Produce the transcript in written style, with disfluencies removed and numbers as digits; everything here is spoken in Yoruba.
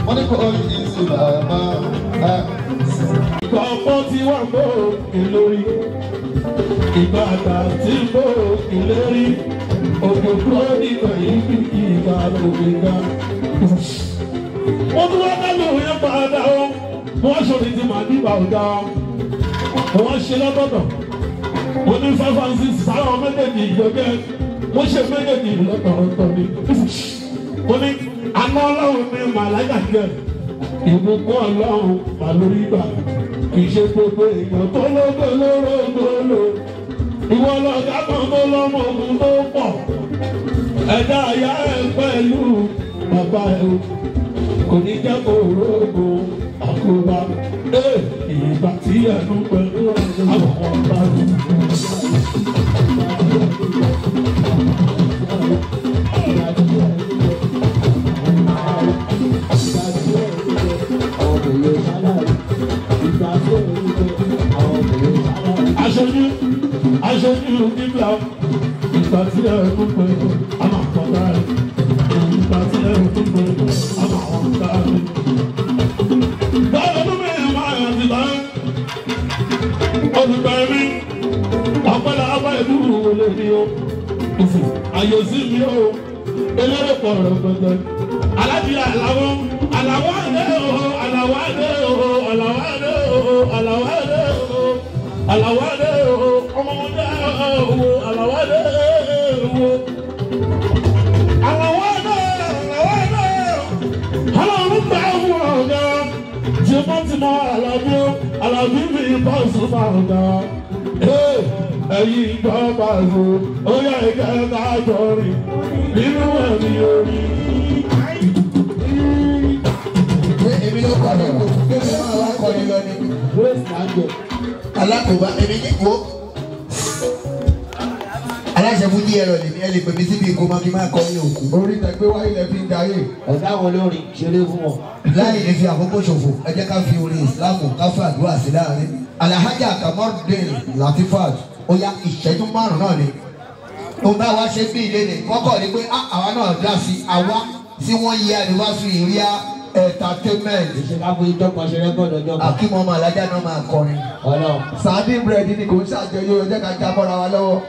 wọ́n ní kò yí sí bàbá. Ìgbà ọ̀pọ̀ tí wà ń bò ìlórí, ìgbà àgbà tí ń bò ìlérí, òkè kúrò nígbà yìí ìgbà òkè ga. Wọ́n tún wá dájú òun padà wọn, wọ́n ṣòrí ti màá nígbà ọ̀dà, wọ́n ṣe lọ́tọ̀ọ̀tọ̀. Wọ́n ní 5 and 6 sáwọn méjèèjì ìjọgẹ́, wọ́n ṣe méjèèjì lọ́tọ̀ọ̀tọ̀ ni. Wọ́n ní àná ọlọ́run ní màláìkà jẹ́ ìbùkún ọlọ́run màlúrí gbà. Kì í ṣe gbogbo èèyàn tó lógo lóró. Ìwọ lọ́gá kan tó lọ́mọ ogun tó pọ̀. Ẹ̀dá àyà ẹ̀ pẹ̀lú bàbá ẹ̀ o. Kò ní jẹ́ kó rógo àkóbá. Ìgbà tí ẹnu pẹ̀lú àwọn ọba rẹ̀. Aṣojú nígbà ìgbà tí ẹnu pẹ̀lú àwọn ọba rẹ̀. Ìgbà tí ẹnu pẹ̀lú àwọn ọba rẹ̀. Olùgbàmí ọ̀pẹ̀lẹ̀ abá ìlú wọlé ní o, àyè sí mi o, eléré pọ̀ rẹpẹtẹ. Alájí àlàwọ̀ àdé o, àlàwọ̀ àdé o, àlàwọ̀ àdé o, àlàwọ̀ àdé o, àlàwọ̀ àdé o, ọmọdé o, àlàwọ̀ àdé o, àlàwọ̀ àdé o, ọlọ́run gbà fún ọ̀gá. Jẹ́mọ́tìmọ́ Àlàbí mi bọ́ sùnmọ́ ọ̀gá. Ẹ̀yin gbọ́ bàzó, ó yẹ ìkẹ́ ká jọrin nínú ẹ̀mí orí. Èmi ló kọ́ ní kò kí ló máa wá kọ́ ni lọ ni. Alákòóbá èmi ní kó. Aláṣẹ fún jí ẹ̀rọ lèmi ẹ lè pè mí síbi ìkómọ kí n máa kọ́ ní òkú. Orí tẹ̀gbẹ́ wáyé lẹ fi ń darí. Ọ̀gá àwọn olórin ṣeré fún wọn. Láì lè fi àkókò ṣòfò, ẹ jẹ́ ká fi orin ìsìlámù ká fún àdúrà sí láàrin. Alhaja Kamaldeen Latifat, ó yá ìṣẹ́jú 5 náà ni. Òun bá wa ṣe bí ilé ni, kọ́kọ́ ni pé àwa náà dá sí àwa tí wọ́n yẹ àdìwásù ìríà entertainment. Ìṣèlú àgbo ìjọba ṣe rẹ́kọ̀dù ọjọ́ kan. Akímọ̀ ọmọ alájà náà máa kọrin. Sàádì búrẹ́dì ni kò ń ṣàjọyọ̀ ẹ jẹ́ ká já bọ́ra wa lọ́wọ́.